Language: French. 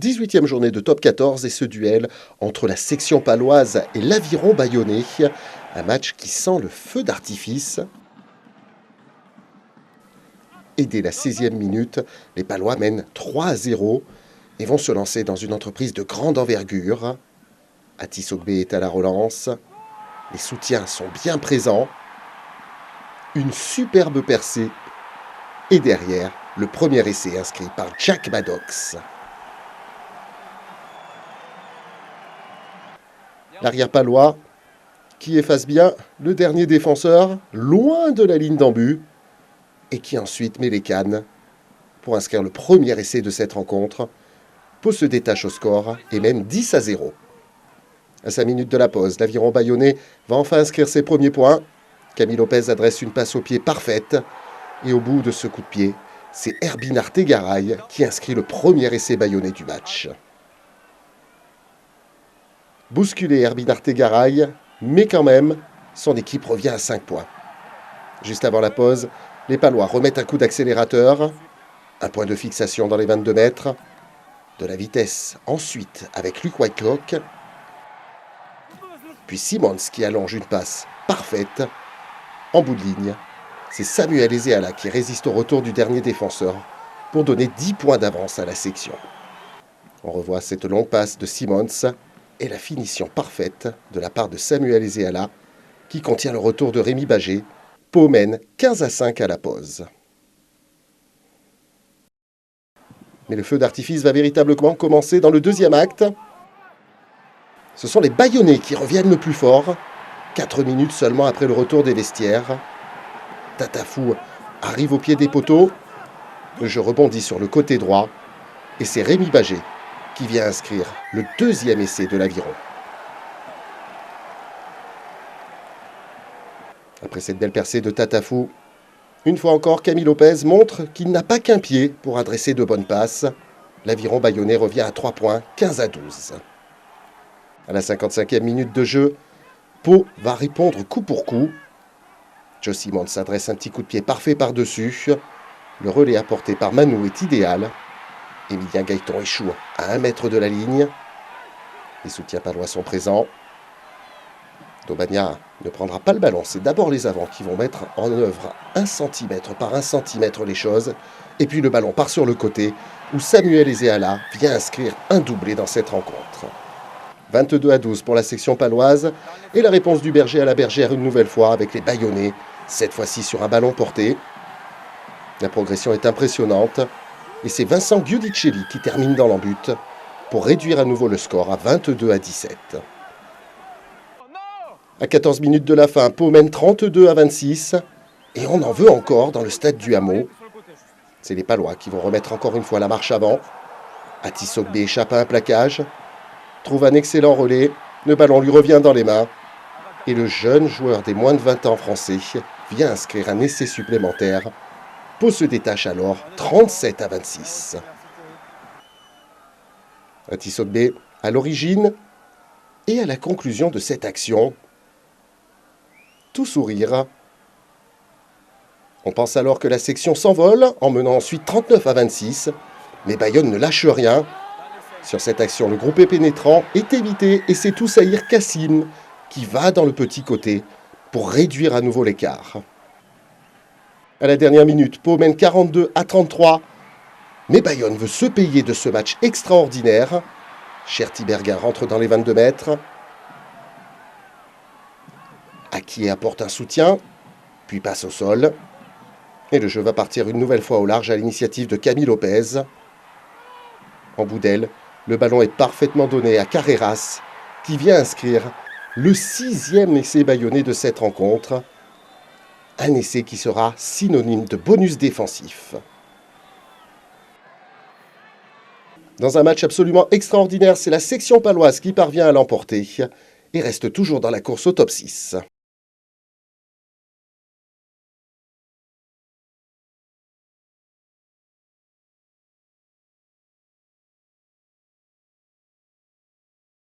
18e journée de top 14 et ce duel entre la section paloise et l'Aviron bayonnais. Un match qui sent le feu d'artifice. Et dès la 16e minute, les Palois mènent 3-0 et vont se lancer dans une entreprise de grande envergure. Atis Ogbe est à la relance. Les soutiens sont bien présents. Une superbe percée. Et derrière, le premier essai inscrit par Jack Maddox. L'arrière palois qui efface bien le dernier défenseur, loin de la ligne d'en but, et qui ensuite met les cannes pour inscrire le premier essai de cette rencontre. Pau se détache au score et mène 10-0. À 5 minutes de la pause, l'Aviron bayonnais va enfin inscrire ses premiers points. Camille Lopez adresse une passe au pied parfaite. Et au bout de ce coup de pied, c'est Herbin Artegaray qui inscrit le premier essai bayonnais du match. Bousculé Herbin Artegaray, mais quand même, son équipe revient à 5 points. Juste avant la pause, les Palois remettent un coup d'accélérateur. Un point de fixation dans les 22 mètres. De la vitesse ensuite avec Luc Whitelock. Puis Simons qui allonge une passe parfaite. En bout de ligne, c'est Samuel Ezeala qui résiste au retour du dernier défenseur pour donner 10 points d'avance à la section. On revoit cette longue passe de Simons et la finition parfaite de la part de Samuel Ezeala qui contient le retour de Rémi Bagé. Pau mène 15-5 à la pause. Mais le feu d'artifice va véritablement commencer dans le deuxième acte. Ce sont les Bayonnais qui reviennent le plus fort. 4 minutes seulement après le retour des vestiaires. Tatafou arrive au pied des poteaux. Le jeu rebondit sur le côté droit. Et c'est Rémi Bagé qui vient inscrire le deuxième essai de l'Aviron. Après cette belle percée de Tatafou, une fois encore, Camille Lopez montre qu'il n'a pas qu'un pied pour adresser de bonnes passes. L'Aviron bayonnais revient à 3 points, 15-12. À la 55e minute de jeu, Pau va répondre coup pour coup. Joe Simons adresse un petit coup de pied parfait par-dessus. Le relais apporté par Manou est idéal. Emilien Gaëton échoue à 1 mètre de la ligne. Les soutiens palois sont présents. Dobagna ne prendra pas le ballon, c'est d'abord les avants qui vont mettre en œuvre 1 cm par 1 cm les choses. Et puis le ballon part sur le côté où Samuel Ezeala vient inscrire un doublé dans cette rencontre. 22-12 pour la section paloise et la réponse du berger à la bergère une nouvelle fois avec les Bayonnais, cette fois-ci sur un ballon porté. La progression est impressionnante et c'est Vincent Giudicelli qui termine dans l'en-but pour réduire à nouveau le score à 22-17. À 14 minutes de la fin, Pau mène 32-26 et on en veut encore dans le stade du Hameau. C'est les Palois qui vont remettre encore une fois la marche avant. Atis Ogbe échappe à un plaquage, trouve un excellent relais, le ballon lui revient dans les mains et le jeune joueur des moins de 20 ans français vient inscrire un essai supplémentaire. Pau se détache alors 37-26. Atis Ogbe à l'origine et à la conclusion de cette action. Tout sourire. On pense alors que la section s'envole en menant ensuite 39-26. Mais Bayonne ne lâche rien. Sur cette action, le groupe est pénétrant, est évité et c'est Toussaïr Kassim qui va dans le petit côté pour réduire à nouveau l'écart. À la dernière minute, Pau mène 42-33. Mais Bayonne veut se payer de ce match extraordinaire. Cherty Berga rentre dans les 22 mètres. Aki apporte un soutien, puis passe au sol. Et le jeu va partir une nouvelle fois au large à l'initiative de Camille Lopez. En bout d'aile, le ballon est parfaitement donné à Carreras, qui vient inscrire le 6e essai bayonnais de cette rencontre. Un essai qui sera synonyme de bonus défensif. Dans un match absolument extraordinaire, c'est la section paloise qui parvient à l'emporter et reste toujours dans la course au top 6.